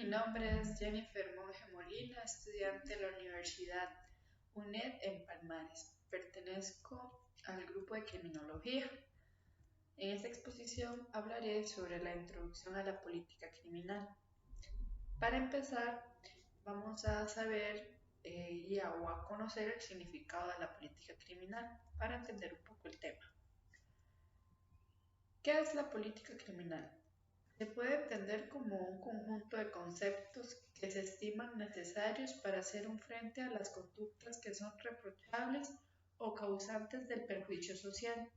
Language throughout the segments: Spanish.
nombre es Jennifer Monge Molina, estudiante de la Universidad UNED en Palmares. Pertenezco al grupo de Criminología. En esta exposición hablaré sobre la introducción a la política criminal. Para empezar, vamos a saber o a conocer el significado de la política criminal para entender un poco el tema. ¿Qué es la política criminal? Se puede entender como un conjunto de conceptos que se estiman necesarios para hacer un frente a las conductas que son reprochables o causantes del perjuicio social.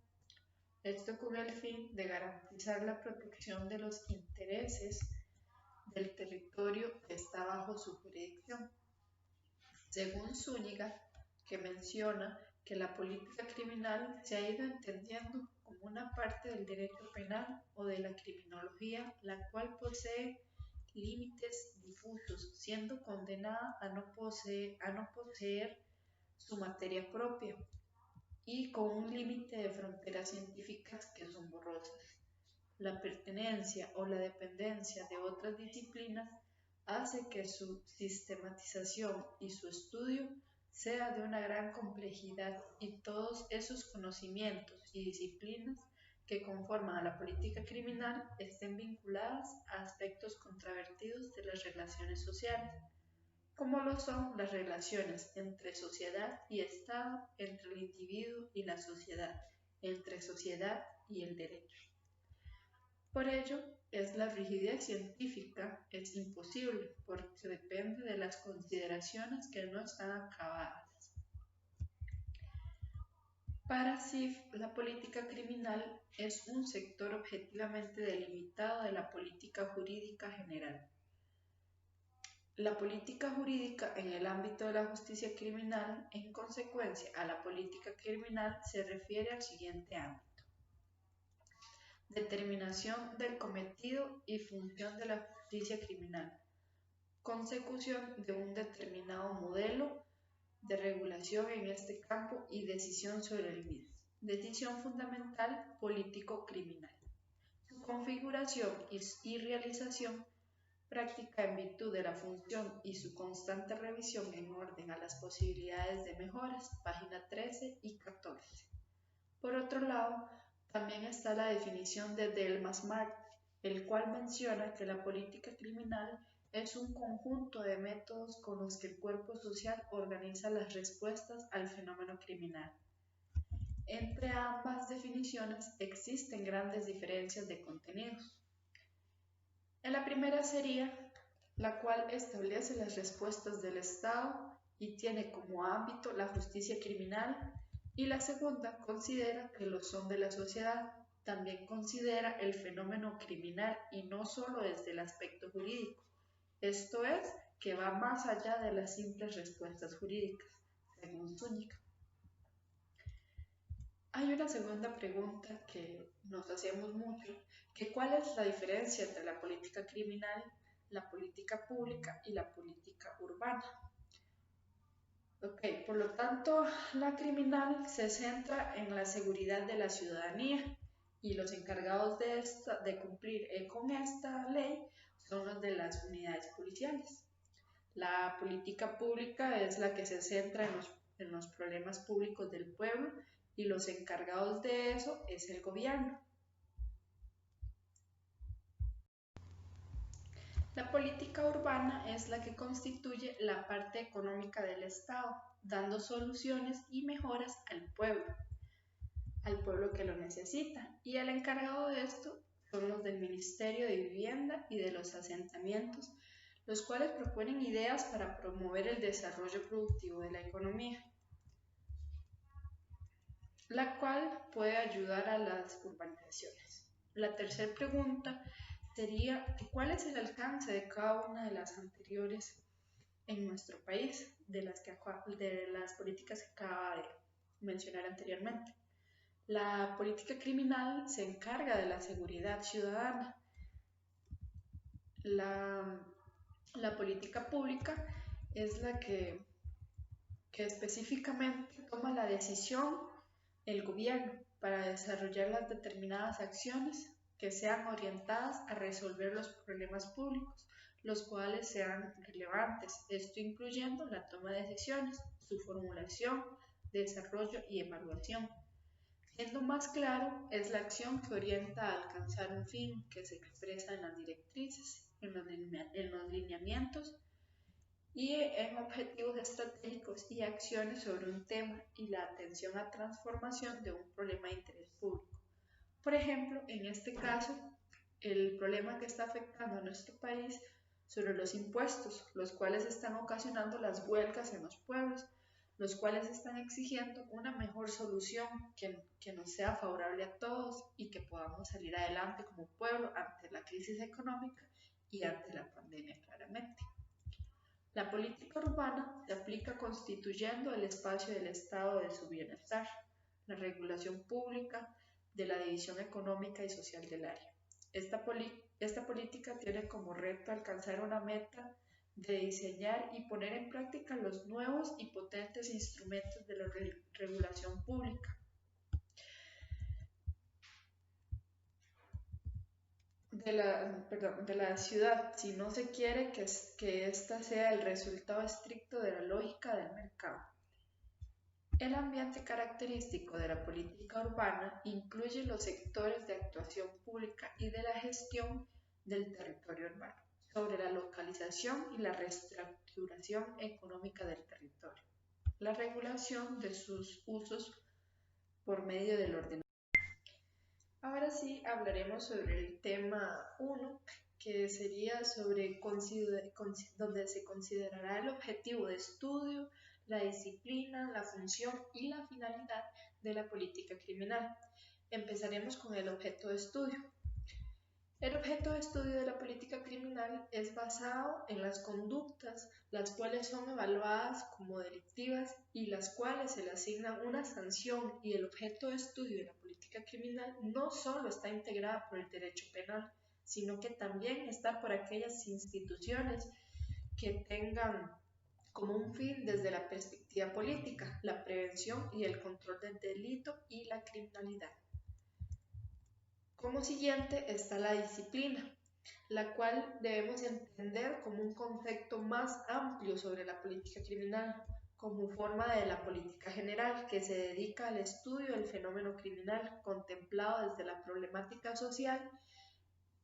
Esto con el fin de garantizar la protección de los intereses del territorio que está bajo su jurisdicción. Según Zúñiga, que menciona que la política criminal se ha ido entendiendo como una parte del derecho penal o de la criminología, la cual posee límites difusos, siendo condenada a no poseer su materia propia y con un límite de fronteras científicas que son borrosas. La pertenencia o la dependencia de otras disciplinas hace que su sistematización y su estudio sea de una gran complejidad, y todos esos conocimientos y disciplinas que conforman a la política criminal estén vinculadas a aspectos controvertidos de las relaciones sociales, como lo son las relaciones entre sociedad y Estado, entre el individuo y la sociedad, entre sociedad y el derecho. Por ello, la rigidez científica es imposible porque depende de las consideraciones que no están acabadas. Para CIF, la política criminal es un sector objetivamente delimitado de la política jurídica general. La política jurídica en el ámbito de la justicia criminal, en consecuencia a la política criminal, se refiere al siguiente ámbito: determinación del cometido y función de la justicia criminal, consecución de un determinado modelo de regulación en este campo y decisión sobre el mismo. Decisión fundamental político-criminal. Su configuración y realización práctica en virtud de la función y su constante revisión en orden a las posibilidades de mejoras, página 13 y 14. Por otro lado, también está la definición de Delmas-Marx, el cual menciona que la política criminal es un conjunto de métodos con los que el cuerpo social organiza las respuestas al fenómeno criminal. Entre ambas definiciones existen grandes diferencias de contenidos. En la primera sería la cual establece las respuestas del Estado y tiene como ámbito la justicia criminal, y la segunda considera que lo son de la sociedad. También considera el fenómeno criminal y no solo desde el aspecto jurídico, esto es, que va más allá de las simples respuestas jurídicas, según Zúñiga. Hay una segunda pregunta que nos hacemos mucho, que ¿cuál es la diferencia entre la política criminal, la política pública y la política urbana? Por lo tanto, la criminal se centra en la seguridad de la ciudadanía y los encargados de cumplir con esta ley son los de las unidades policiales. La política pública es la que se centra en los problemas públicos del pueblo y los encargados de eso es el gobierno. La política urbana es la que constituye la parte económica del Estado, dando soluciones y mejoras al pueblo que lo necesita, y el encargado de esto son los del Ministerio de Vivienda y de los asentamientos, los cuales proponen ideas para promover el desarrollo productivo de la economía, la cual puede ayudar a las urbanizaciones. La tercera pregunta sería ¿cuál es el alcance de cada una de las anteriores en nuestro país, de las políticas que acaba de mencionar anteriormente? La política criminal se encarga de la seguridad ciudadana. La política pública es la que específicamente toma la decisión el gobierno para desarrollar las determinadas acciones que sean orientadas a resolver los problemas públicos, los cuales sean relevantes, esto incluyendo la toma de decisiones, su formulación, desarrollo y evaluación. Siendo más claro, es la acción que orienta a alcanzar un fin que se expresa en las directrices, en los lineamientos y en objetivos estratégicos y acciones sobre un tema y la atención a transformación de un problema de interés público. Por ejemplo, en este caso, el problema que está afectando a nuestro país sobre los impuestos, los cuales están ocasionando las huelgas en los pueblos, los cuales están exigiendo una mejor solución que nos sea favorable a todos y que podamos salir adelante como pueblo ante la crisis económica y ante la pandemia claramente. La política urbana se aplica constituyendo el espacio del estado de su bienestar, la regulación pública de la división económica y social del área. Esta política tiene como reto alcanzar una meta de diseñar y poner en práctica los nuevos y potentes instrumentos de la regulación pública, de la ciudad, si no se quiere que ésta sea el resultado estricto de la lógica del mercado. El ambiente característico de la política urbana incluye los sectores de actuación pública y de la gestión del territorio urbano, sobre la localización y la reestructuración económica del territorio, la regulación de sus usos por medio del ordenamiento. Ahora sí hablaremos sobre el tema 1, que sería sobre donde se considerará el objetivo de estudio, la disciplina, la función y la finalidad de la política criminal. Empezaremos con el objeto de estudio. El objeto de estudio de la política criminal es basado en las conductas, las cuales son evaluadas como delictivas y las cuales se le asigna una sanción, y el objeto de estudio de la política criminal no solo está integrada por el derecho penal, sino que también está por aquellas instituciones que tengan como un fin desde la perspectiva política, la prevención y el control del delito y la criminalidad. Como siguiente está la disciplina, la cual debemos entender como un concepto más amplio sobre la política criminal, como forma de la política general que se dedica al estudio del fenómeno criminal contemplado desde la problemática social,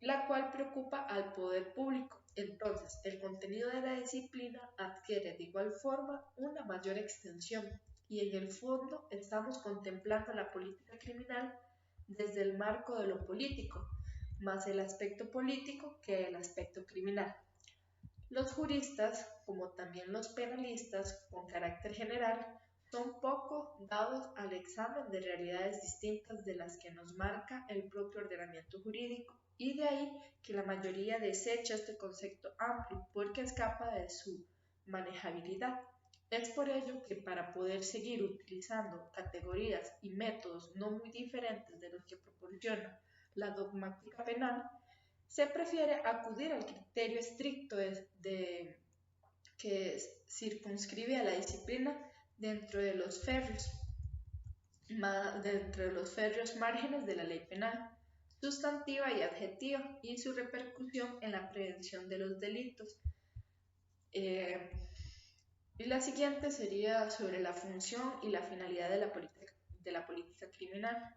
la cual preocupa al poder público. Entonces, el contenido de la disciplina adquiere de igual forma una mayor extensión, y en el fondo estamos contemplando la política criminal desde el marco de lo político, más el aspecto político que el aspecto criminal. Los juristas, como también los penalistas con carácter general, son poco dados al examen de realidades distintas de las que nos marca el propio ordenamiento jurídico, y de ahí que la mayoría desecha este concepto amplio porque escapa de su manejabilidad. Es por ello que para poder seguir utilizando categorías y métodos no muy diferentes de los que proporciona la dogmática penal, se prefiere acudir al criterio estricto que circunscribe a la disciplina dentro de los férreos márgenes de la ley penal, sustantiva y adjetiva, y su repercusión en la prevención de los delitos. Y la siguiente sería sobre la función y la finalidad de la política criminal.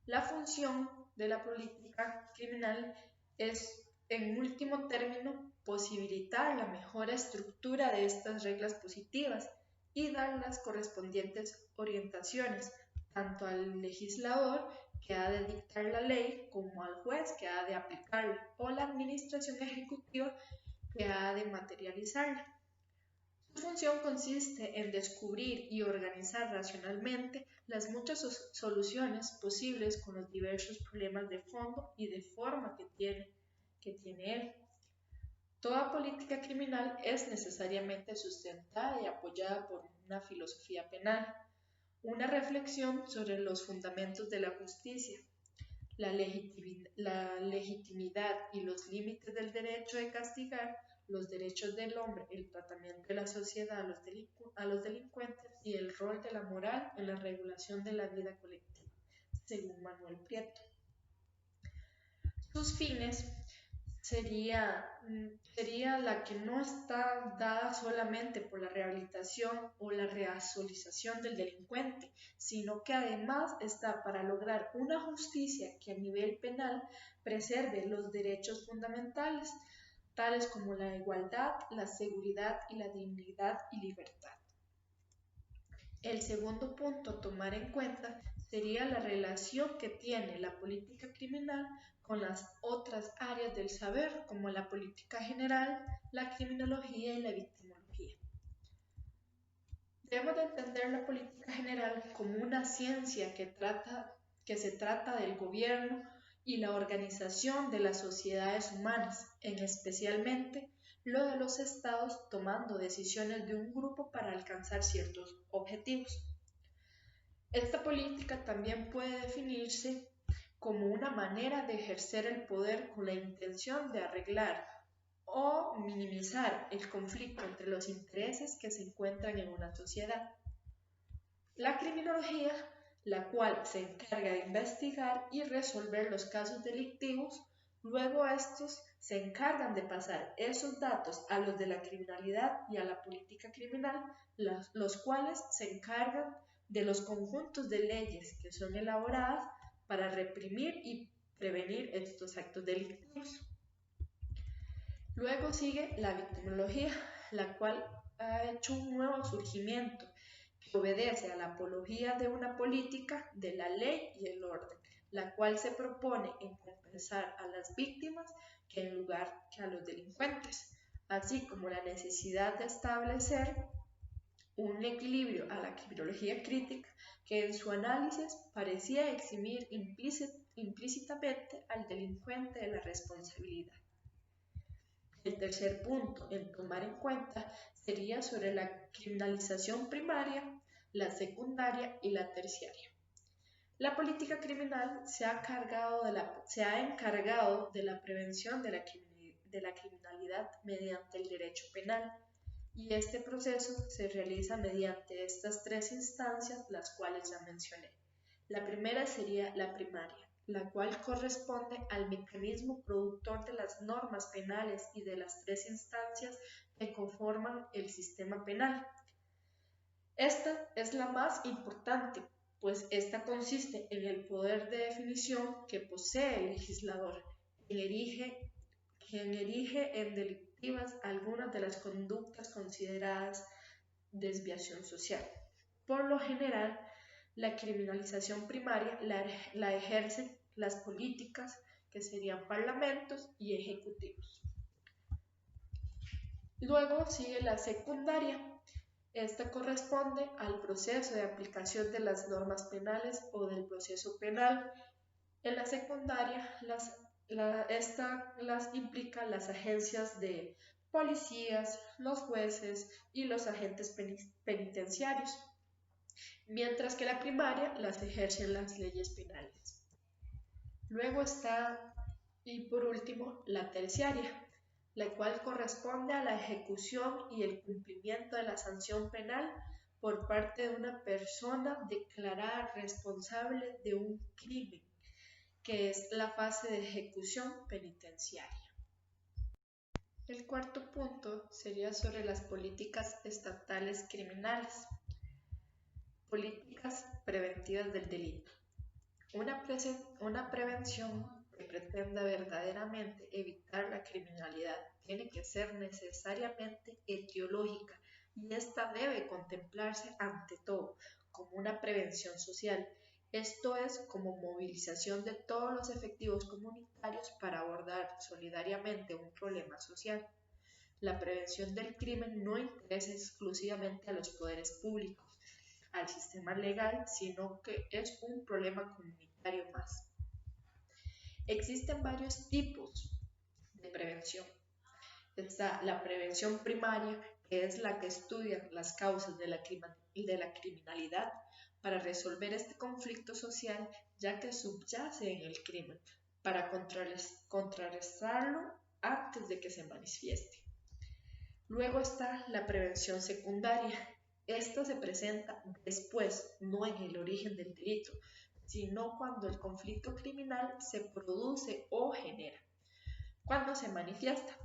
La función de la política criminal es, en último término, posibilitar la mejor estructura de estas reglas positivas y dar las correspondientes orientaciones tanto al legislador, que ha de dictar la ley, como al juez, que ha de aplicarla, o la administración ejecutiva, que ha de materializarla. Su función consiste en descubrir y organizar racionalmente las muchas soluciones posibles con los diversos problemas de fondo y de forma que tiene él. Toda política criminal es necesariamente sustentada y apoyada por una filosofía penal, una reflexión sobre los fundamentos de la justicia, la legitimidad y los límites del derecho de castigar, los derechos del hombre, el tratamiento de la sociedad a los delincuentes y el rol de la moral en la regulación de la vida colectiva, según Manuel Prieto. Sus fines sería la que no está dada solamente por la rehabilitación o la resocialización del delincuente, sino que además está para lograr una justicia que a nivel penal preserve los derechos fundamentales, tales como la igualdad, la seguridad y la dignidad y libertad. El segundo punto a tomar en cuenta sería la relación que tiene la política criminal con las otras áreas del saber, como la política general, la criminología y la victimología. Debemos de entender la política general como una ciencia que se trata del gobierno y la organización de las sociedades humanas, en especialmente lo de los estados tomando decisiones de un grupo para alcanzar ciertos objetivos. Esta política también puede definirse como una manera de ejercer el poder con la intención de arreglar o minimizar el conflicto entre los intereses que se encuentran en una sociedad. La criminología, la cual se encarga de investigar y resolver los casos delictivos, luego estos se encargan de pasar esos datos a los de la criminalidad y a la política criminal, los cuales se encargan de los conjuntos de leyes que son elaboradas para reprimir y prevenir estos actos delictivos. Luego sigue la victimología, la cual ha hecho un nuevo surgimiento que obedece a la apología de una política de la ley y el orden, la cual se propone en compensar a las víctimas que en lugar que a los delincuentes, así como la necesidad de establecer un equilibrio a la criminología crítica que en su análisis parecía eximir implícitamente al delincuente de la responsabilidad. El tercer punto en tomar en cuenta sería sobre la criminalización primaria, la secundaria y la terciaria. La política criminal se ha encargado de la prevención de la criminalidad mediante el derecho penal, y este proceso se realiza mediante estas tres instancias, las cuales ya mencioné. La primera sería la primaria, la cual corresponde al mecanismo productor de las normas penales y de las tres instancias que conforman el sistema penal. Esta es la más importante, pues esta consiste en el poder de definición que posee el legislador, quien erige en delictivas algunas de las conductas consideradas desviación social. Por lo general, la criminalización primaria la ejercen las políticas, que serían parlamentos y ejecutivos. Luego sigue la secundaria. Esta corresponde al proceso de aplicación de las normas penales o del proceso penal. En la secundaria, las implican las agencias de policías, los jueces y los agentes penitenciarios, mientras que la primaria las ejercen las leyes penales. Luego está, y por último, la terciaria, la cual corresponde a la ejecución y el cumplimiento de la sanción penal por parte de una persona declarada responsable de un crimen, que es la fase de ejecución penitenciaria. El cuarto punto sería sobre las políticas estatales criminales. Políticas preventivas del delito. Una prevención que pretenda verdaderamente evitar la criminalidad tiene que ser necesariamente etiológica, y esta debe contemplarse ante todo como una prevención social, esto es, como movilización de todos los efectivos comunitarios para abordar solidariamente un problema social. La prevención del crimen no interesa exclusivamente a los poderes públicos, al sistema legal, sino que es un problema comunitario más. Existen varios tipos de prevención. Está la prevención primaria, que es la que estudia las causas de la criminalidad para resolver este conflicto social, ya que subyace en el crimen, para contrarrestarlo antes de que se manifieste. Luego está la prevención secundaria. Esta se presenta después, no en el origen del delito, sino cuando el conflicto criminal se produce o genera. cuando se manifiesta.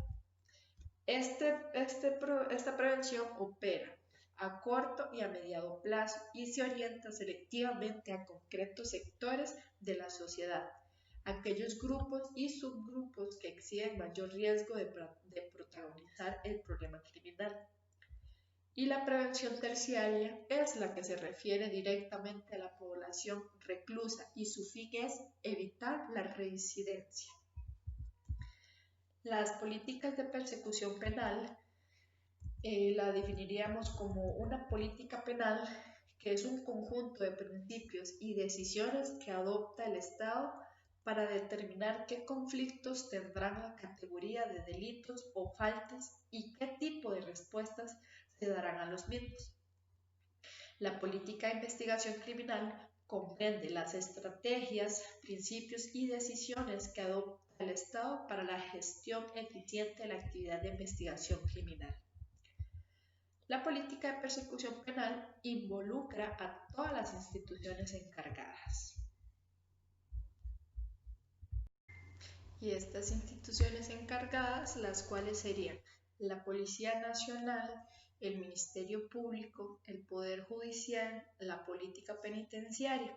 Esta prevención opera a corto y a mediano plazo y se orienta selectivamente a concretos sectores de la sociedad, aquellos grupos y subgrupos que exhiben mayor riesgo de protagonizar el problema criminal. Y la prevención terciaria es la que se refiere directamente a la población reclusa y su fin es evitar la reincidencia. Las políticas de persecución penal la definiríamos como una política penal que es un conjunto de principios y decisiones que adopta el Estado para determinar qué conflictos tendrán la categoría de delitos o faltas y qué tipo de respuestas se darán a los mismos. La política de investigación criminal comprende las estrategias, principios y decisiones que adopta el Estado para la gestión eficiente de la actividad de investigación criminal. La política de persecución penal involucra a todas las instituciones encargadas. Y estas instituciones encargadas, las cuales serían la Policía Nacional, el Ministerio Público, el Poder Judicial, la política penitenciaria.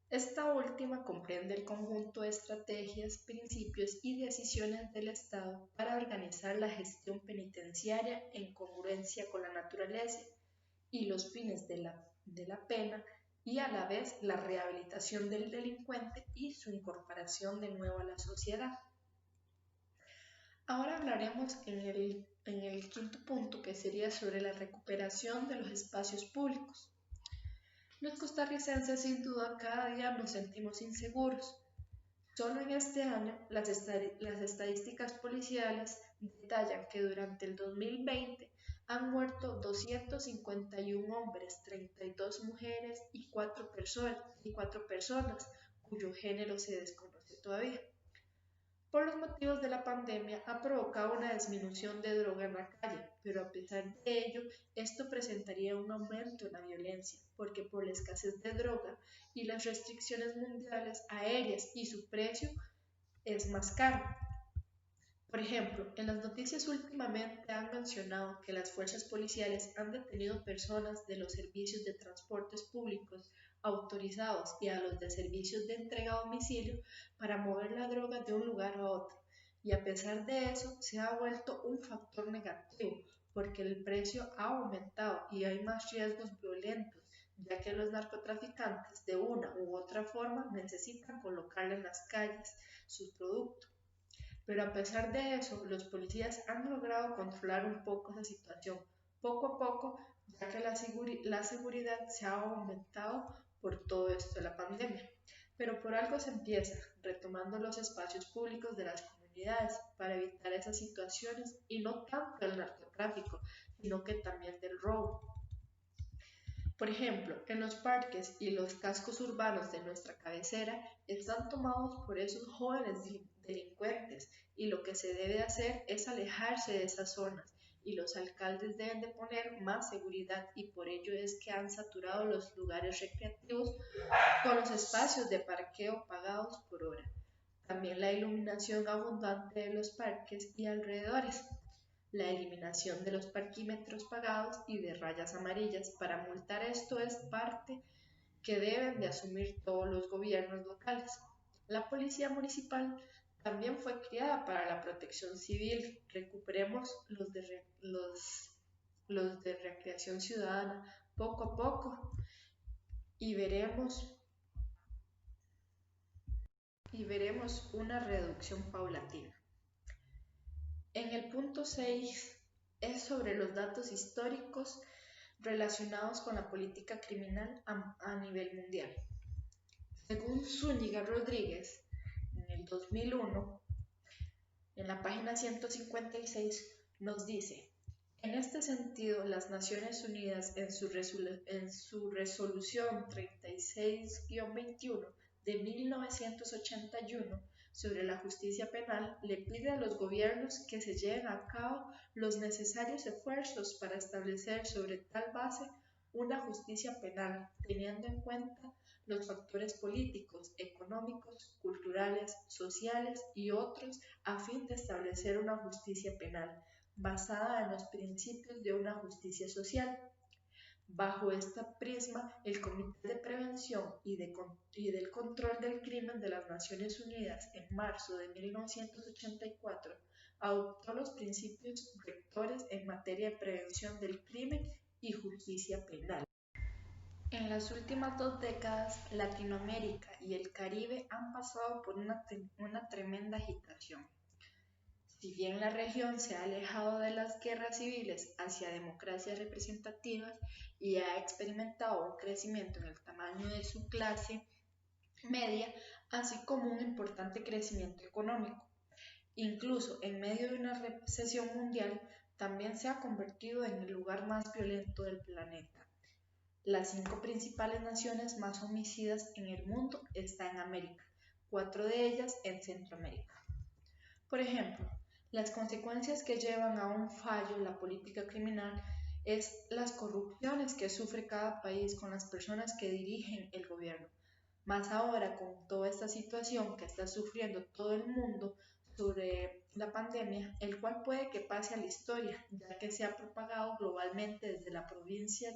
Esta última comprende el conjunto de estrategias, principios y decisiones del Estado para organizar la gestión penitenciaria en congruencia con la naturaleza y los fines de la pena y a la vez la rehabilitación del delincuente y su incorporación de nuevo a la sociedad. Ahora hablaremos en el quinto punto, que sería sobre la recuperación de los espacios públicos. Los costarricenses sin duda cada día nos sentimos inseguros. Solo en este año las estadísticas policiales detallan que durante el 2020 han muerto 251 hombres, 32 mujeres y 4 personas cuyo género se desconoce todavía. Por los motivos de la pandemia ha provocado una disminución de droga en la calle, pero a pesar de ello, esto presentaría un aumento en la violencia, porque por la escasez de droga y las restricciones mundiales aéreas y su precio es más caro. Por ejemplo, en las noticias últimamente han mencionado que las fuerzas policiales han detenido personas de los servicios de transportes públicos autorizados y a los de servicios de entrega a domicilio para mover la droga de un lugar a otro. Y a pesar de eso, se ha vuelto un factor negativo porque el precio ha aumentado y hay más riesgos violentos, ya que los narcotraficantes de una u otra forma necesitan colocarle en las calles sus productos. Pero a pesar de eso, los policías han logrado controlar un poco esa situación, poco a poco, ya que la seguridad se ha aumentado por todo esto de la pandemia. Pero por algo se empieza, retomando los espacios públicos de las comunidades para evitar esas situaciones y no tanto el narcotráfico, sino que también del robo. Por ejemplo, en los parques y los cascos urbanos de nuestra cabecera están tomados por esos jóvenes delincuentes y lo que se debe hacer es alejarse de esas zonas y los alcaldes deben de poner más seguridad y por ello es que han saturado los lugares recreativos con los espacios de parqueo pagados por hora. También la iluminación abundante de los parques y alrededores, la eliminación de los parquímetros pagados y de rayas amarillas. Para multar esto es parte que deben de asumir todos los gobiernos locales. La policía municipal también fue creada para la protección civil. Recuperemos los de recreación ciudadana poco a poco y veremos una reducción paulatina. En el punto 6 es sobre los datos históricos relacionados con la política criminal a nivel mundial. Según Zúñiga Rodríguez, en el 2001, en la página 156, nos dice: en este sentido, las Naciones Unidas en su resolución 36-21 de 1981 sobre la justicia penal le pide a los gobiernos que se lleven a cabo los necesarios esfuerzos para establecer sobre tal base una justicia penal, teniendo en cuenta los factores políticos, económicos, culturales, sociales y otros a fin de establecer una justicia penal basada en los principios de una justicia social. Bajo este prisma, el Comité de Prevención y del Control del Crimen de las Naciones Unidas en marzo de 1984 adoptó los principios rectores en materia de prevención del crimen y justicia penal. En las últimas 2 décadas, Latinoamérica y el Caribe han pasado por una tremenda agitación. Si bien la región se ha alejado de las guerras civiles hacia democracias representativas y ha experimentado un crecimiento en el tamaño de su clase media, así como un importante crecimiento económico. Incluso en medio de una recesión mundial, también se ha convertido en el lugar más violento del planeta. Las 5 principales naciones más homicidas en el mundo están en América, 4 de ellas en Centroamérica. Por ejemplo, las consecuencias que llevan a un fallo la política criminal es las corrupciones que sufre cada país con las personas que dirigen el gobierno. Más ahora con toda esta situación que está sufriendo todo el mundo sobre la pandemia, el cual puede que pase a la historia, ya que se ha propagado globalmente desde la provincia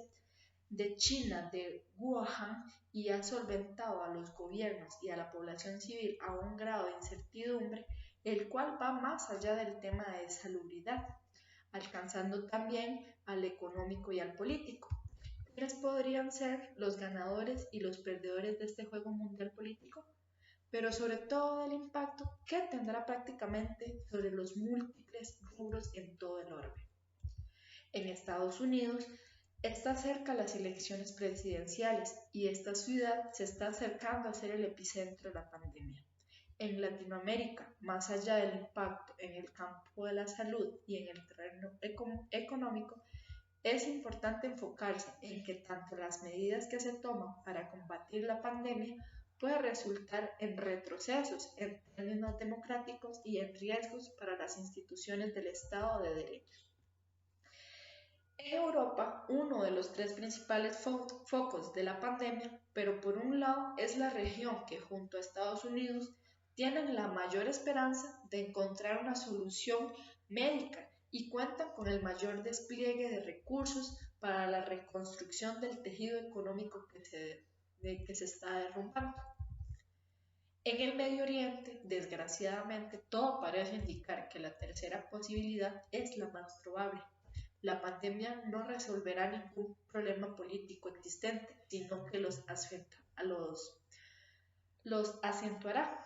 de China de Wuhan y ha solventado a los gobiernos y a la población civil a un grado de incertidumbre, el cual va más allá del tema de salubridad, alcanzando también al económico y al político. ¿Quiénes podrían ser los ganadores y los perdedores de este juego mundial político? Pero sobre todo el impacto que tendrá prácticamente sobre los múltiples rubros en todo el orbe. En Estados Unidos está cerca las elecciones presidenciales y esta ciudad se está acercando a ser el epicentro de la pandemia. En Latinoamérica, más allá del impacto en el campo de la salud y en el terreno económico, es importante enfocarse en que tanto las medidas que se toman para combatir la pandemia pueden resultar en retrocesos en términos democráticos y en riesgos para las instituciones del Estado de Derecho. En Europa, uno de los 3 principales focos de la pandemia, pero por un lado es la región que junto a Estados Unidos tienen la mayor esperanza de encontrar una solución médica y cuentan con el mayor despliegue de recursos para la reconstrucción del tejido económico que se está derrumbando. En el Medio Oriente, desgraciadamente, todo parece indicar que la tercera posibilidad es la más probable. La pandemia no resolverá ningún problema político existente, sino que los acentuará.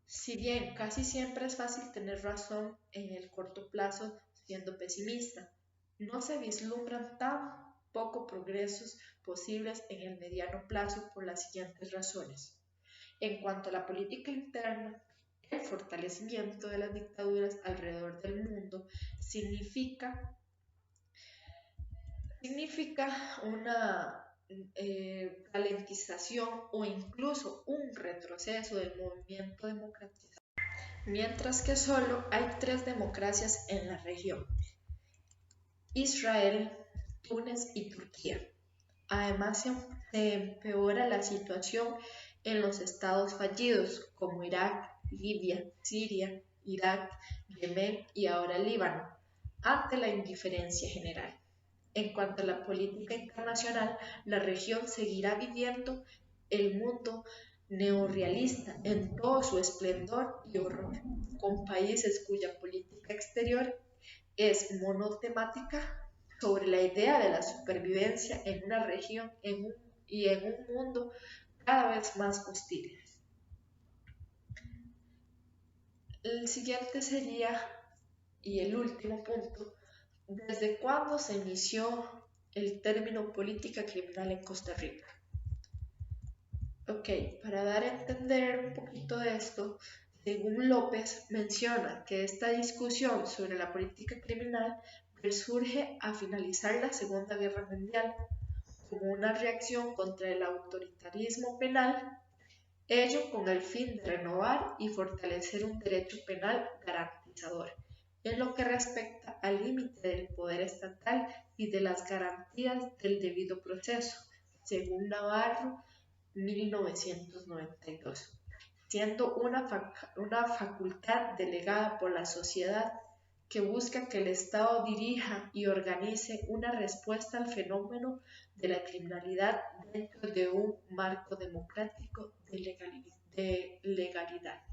Si bien casi siempre es fácil tener razón en el corto plazo siendo pesimista, no se vislumbran tan poco progresos posibles en el mediano plazo por las siguientes razones. En cuanto a la política interna, el fortalecimiento de las dictaduras alrededor del mundo significa una ralentización o incluso un retroceso del movimiento democrático, mientras que solo hay 3 democracias en la región: Israel, Túnez y Turquía. Además, se empeora la situación en los estados fallidos como Irak, Libia, Siria, Irak, Yemen y ahora Líbano, ante la indiferencia general. En cuanto a la política internacional, la región seguirá viviendo el mundo neorrealista en todo su esplendor y horror, con países cuya política exterior es monotemática sobre la idea de la supervivencia en una región y en un mundo cada vez más hostiles. El siguiente sería, y el último punto, ¿desde cuándo se inició el término política criminal en Costa Rica? Ok, para dar a entender un poquito de esto, según López menciona que esta discusión sobre la política criminal resurge a finalizar la Segunda Guerra Mundial como una reacción contra el autoritarismo penal, ello con el fin de renovar y fortalecer un derecho penal garantizador en lo que respecta al límite del poder estatal y de las garantías del debido proceso. Según Navarro, 1992, siendo una facultad delegada por la sociedad que busca que el Estado dirija y organice una respuesta al fenómeno de la criminalidad dentro de un marco democrático de legalidad.